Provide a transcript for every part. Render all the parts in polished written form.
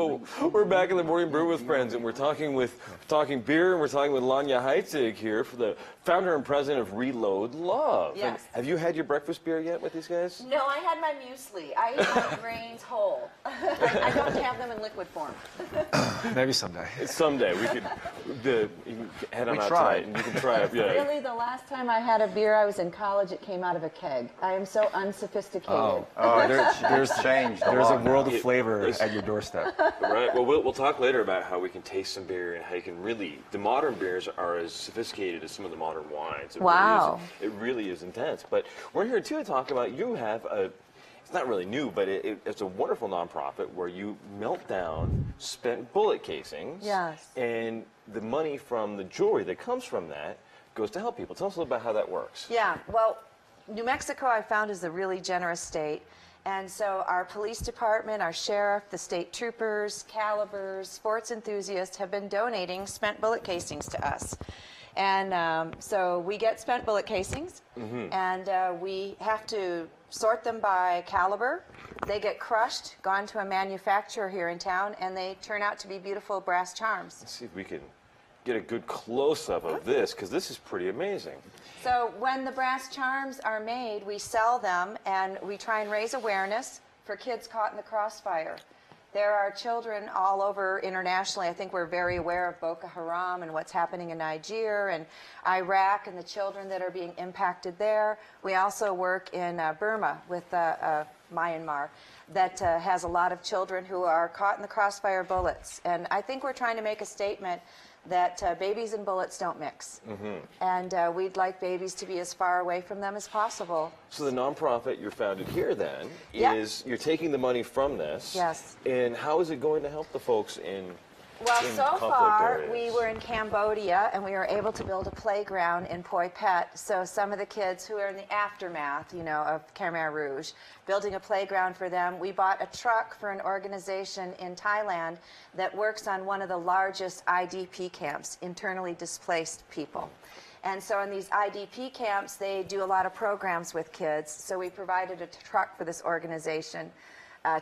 Well, we're back in the Morning Brew with Friends, and we're talking beer, and we're talking with Lanya Heitzig here, for the founder and president of Reload Love. Yes. And have you had your breakfast beer yet with these guys? No, I had my muesli. I eat my grains whole. I don't have them in liquid form. Maybe someday. Someday we could. You can head on out tried. tonight, and you can try it. Yeah. Really, the last time I had a beer, I was in college. It came out of a keg. I am so unsophisticated. There's changed. There's a world of flavor at your doorstep. Right. Well, we'll talk later about how we can taste some beer and how you can really. The modern beers are as sophisticated as some of the modern wines. Wow. It really is intense. But we're here too to talk about. You have a. It's not really new, but it's a wonderful nonprofit where you melt down spent bullet casings. Yes. And the money from the jewelry that comes from that goes to help people. Tell us a little about how that works. Yeah, well, New Mexico I found is a really generous state. And so our police department, our sheriff, the state troopers, calibers, sports enthusiasts have been donating spent bullet casings to us. And so we get spent bullet casings, and we have to sort them by caliber. They get crushed, gone to a manufacturer here in town, and they turn out to be beautiful brass charms. Let's see if we can get a good close-up of this, because this is pretty amazing. So when the brass charms are made, we sell them, and we try and raise awareness for kids caught in the crossfire. There are children all over internationally. I think we're very aware of Boko Haram and what's happening in Niger and Iraq and the children that are being impacted there. We also work in Burma with Myanmar that has a lot of children who are caught in the crossfire bullets. And I think we're trying to make a statement that babies and bullets don't mix. And we'd like babies to be as far away from them as possible. So the nonprofit you're founded here then is, you're taking the money from this. Yes. And how is it going to help the folks in Well, in so conflict far, areas? we were in Cambodia, and we were able to build a playground in Poi Pet. So some of the kids who are in the aftermath, you know, of Khmer Rouge, building a playground for them. We bought a truck for an organization in Thailand that works on one of the largest IDP camps, internally displaced people. And so in these IDP camps, they do a lot of programs with kids. So we provided a truck for this organization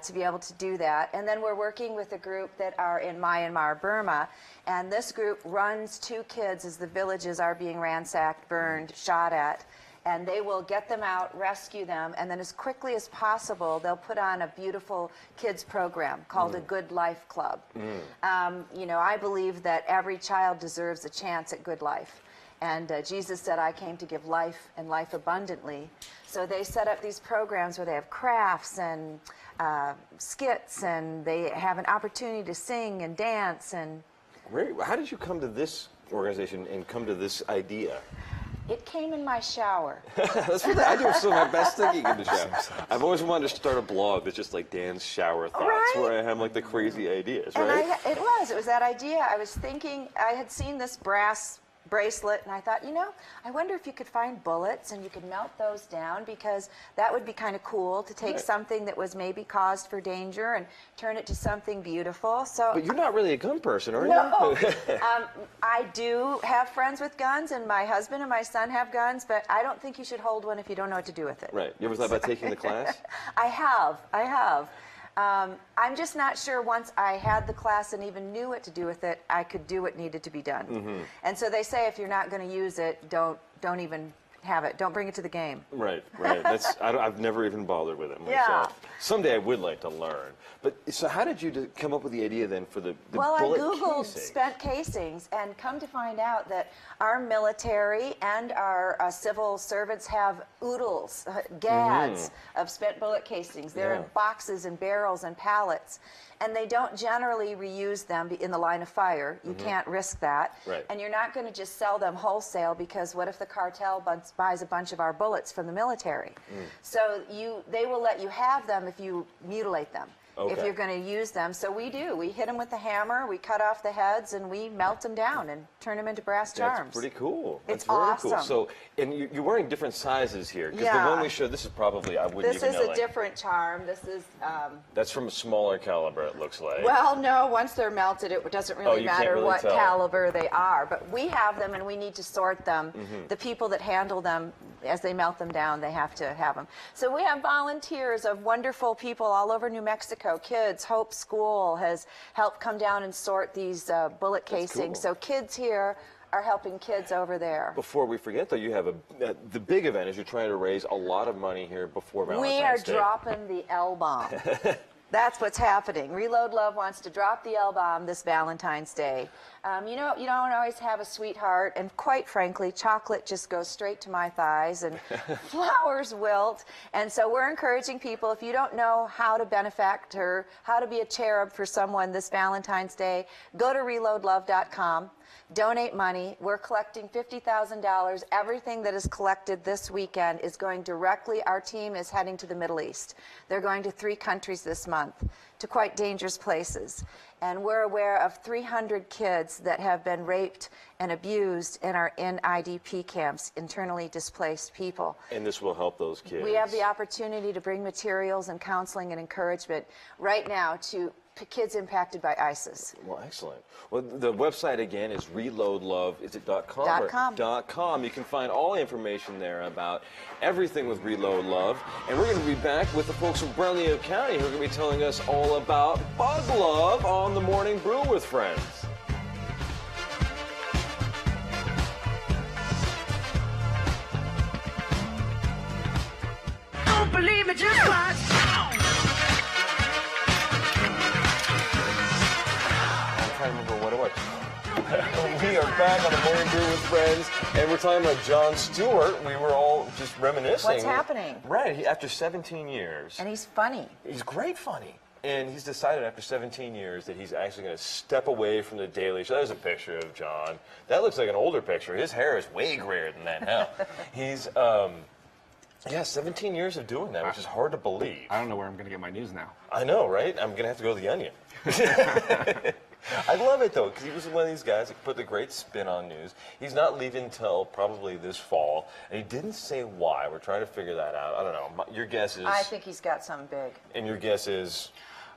to be able to do that. And then we're working with a group that are in Myanmar, Burma, and this group runs 2 kids as the villages are being ransacked, burned, shot at, and they will get them out, rescue them, and then as quickly as possible, they'll put on a beautiful kids program called a Good Life Club. You know, I believe that every child deserves a chance at good life. And Jesus said, I came to give life and life abundantly. So they set up these programs where they have crafts and skits, and they have an opportunity to sing and dance. And How did you come to this organization and come to this idea? it came in my shower. That's what I do some of my best thinking in the shower. I've always wanted to start a blog that's just like Dan's shower thoughts, Right? where I have like the crazy ideas, And right? it was that idea. I was thinking, I had seen this brass bracelet, and I thought, you know, I wonder if you could find bullets and you could melt those down, because that would be kind of cool to take something that was maybe caused for danger and turn it to something beautiful. So, But you're not really a gun person, are you? no, I do have friends with guns, and my husband and my son have guns, but I don't think you should hold one if you don't know what to do with it. Right. You ever thought about taking the class? I have. I'm just not sure once I had the class and even knew what to do with it, I could do what needed to be done. And so they say if you're not going to use it, don't even have it. Don't bring it to the game. Right. I've never even bothered with it myself. Yeah. Someday I would like to learn. But so how did you come up with the idea then for the Well, I bullet Googled casing? spent casings and come to find out that our military and our civil servants have oodles, gads of spent bullet casings. They're in boxes and barrels and pallets. And they don't generally reuse them in the line of fire. You can't risk that. Right. And you're not going to just sell them wholesale, because what if the cartel buys a bunch of our bullets from the military? So they will let you have them if you mutilate them. If Okay. you're going to use them. So we do. We hit them with the hammer, we cut off the heads, and we melt them down and turn them into brass charms. That's pretty cool. It's That's very cool. awesome. So, and you're wearing different sizes here. Because the Yeah. one we showed, this is probably, I wouldn't This even is know. a like, different charm. This is, That's from a smaller caliber, it looks like. well, no, once they're melted, it doesn't really you can't matter really what tell. caliber they are. But we have them, and we need to sort them. The people that handle them, as they melt them down, they have to have them. So we have volunteers of wonderful people all over New Mexico Mexico. Kids, Hope School has helped come down and sort these bullet casings. cool. So kids here are helping kids over there. Before we forget, though, you have the big event is you're trying to raise a lot of money here before Valentine's We are Day. dropping the L-bomb. That's what's happening. Reload Love wants to drop the L-bomb this Valentine's Day. You know, you don't always have a sweetheart, and quite frankly, chocolate just goes straight to my thighs, and flowers wilt. And so we're encouraging people, if you don't know how to benefactor, how to be a cherub for someone this Valentine's Day, go to reloadlove.com. Donate money. We're collecting $50,000. Everything that is collected this weekend is going directly. Our team is heading to the Middle East. They're going to 3 countries this month, to quite dangerous places. And we're aware of 300 kids that have been raped and abused and are in IDP camps, internally displaced people. And this will help those kids. We have the opportunity to bring materials and counseling and encouragement right now to kids impacted by ISIS. Well, excellent. Well, the website again is reloadlove. Is it .com? or .com. .com. You can find all the information there about everything with Reload Love. And we're going to be back with the folks from Bernalillo County who are going to be telling us all about Bug Love on the Morning Brew with Friends. Don't believe me, just watch. I'm trying to remember what it was. We are back on the Morning Brew with Friends, and we're talking about Jon Stewart. We were all just reminiscing. What's happening? Right. After 17 years. And he's funny. He's great funny. And he's decided after 17 years that he's actually going to step away from the Daily Show. There's a picture of Jon. That looks like an older picture. His hair is way grayer than that now. He's, 17 years of doing that, which is hard to believe. I don't know where I'm going to get my news now. I know, right? I'm going to have to go to The Onion. I love it, though, because he was one of these guys that put the great spin on news. He's not leaving until probably this fall, and he didn't say why. We're trying to figure that out. I don't know. Your guess is... I think he's got something big. And your guess is...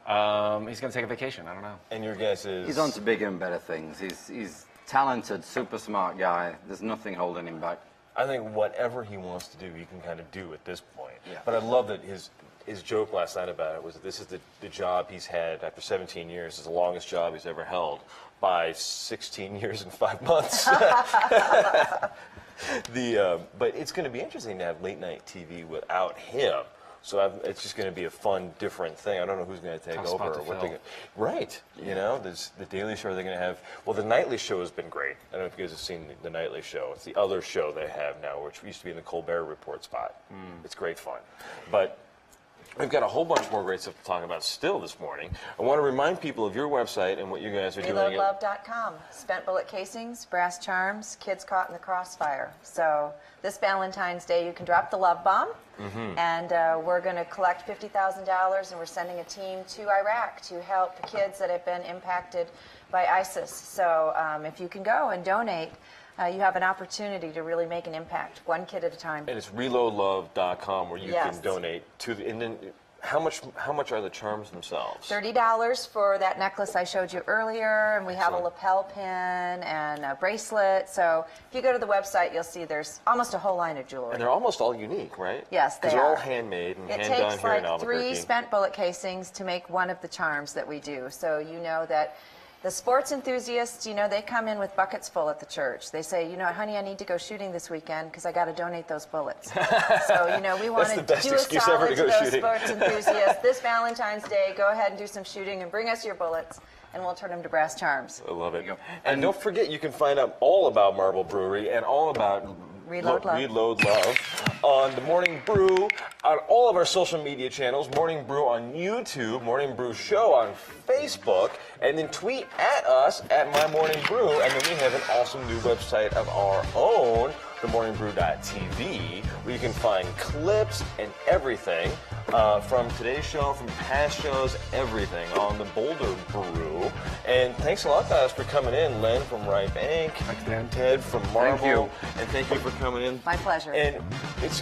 He's going to take a vacation. I don't know. And your guess is... He's on to bigger and better things. He's talented, super smart guy. There's nothing holding him back. I think whatever he wants to do, he can kind of do at this point. Yeah. But I love that his joke last night about it was that this is the job he's had after 17 years. It's the longest job he's ever held by 16 years and 5 months. But it's going to be interesting to have late night TV without him. So it's just going to be a fun, different thing. I don't know who's going to take Tough over spot or to what fill. they're right. You know, there's the Daily Show. They're going to have. Well, the Nightly Show has been great. I don't know if you guys have seen the Nightly Show. It's the other show they have now, which used to be in the Colbert Report spot. It's great fun, but. We've got a whole bunch more great stuff to talk about still this morning. I want to remind people of your website and what you guys are doing. Reloadlove.com. Spent bullet casings, brass charms, kids caught in the crossfire. So this Valentine's Day, you can drop the love bomb, and we're going to collect $50,000, and we're sending a team to Iraq to help the kids that have been impacted by ISIS. So if you can go and donate, you have an opportunity to really make an impact, one kid at a time. And it's reloadlove.com where you Yes. can donate to the. And then how much are the charms themselves? $30 for that necklace I showed you earlier, and we have a Excellent. lapel pin and a bracelet. So if you go to the website, you'll see there's almost a whole line of jewelry. And they're almost all unique, right? Yes, they Because they're all are. handmade and It hand done takes here in like 3 Albuquerque. spent bullet casings to make one of the charms that we do. So you know that the sports enthusiasts, you know, they come in with buckets full at the church. They say, you know, honey, I need to go shooting this weekend because I got to donate those bullets. So, you know, we want That's to the best do a excuse ever solid to to go those shooting. sports enthusiasts. This Valentine's Day, go ahead and do some shooting and bring us your bullets, and we'll turn them to brass charms. I love it. go. And don't forget, you can find out all about Marble Brewery and all about Reload Love. Reload Love on the Morning Brew, on all of our social media channels, Morning Brew on YouTube, Morning Brew Show on Facebook, and then tweet at us at My Morning Brew, and then we have an awesome new website of our own, themorningbrew.tv, where you can find clips and everything from today's show, from past shows, everything on the Boulder Brew. And thanks a lot, guys, for coming in. Len from Rye Bank, Thanks, Dan. Ted from Marble, Thank you. and thank you for coming in. My pleasure. And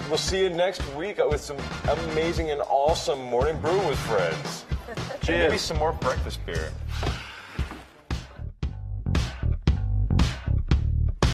we'll see you next week with some amazing and awesome Morning Brew with Friends. Cheers. Maybe some more breakfast beer.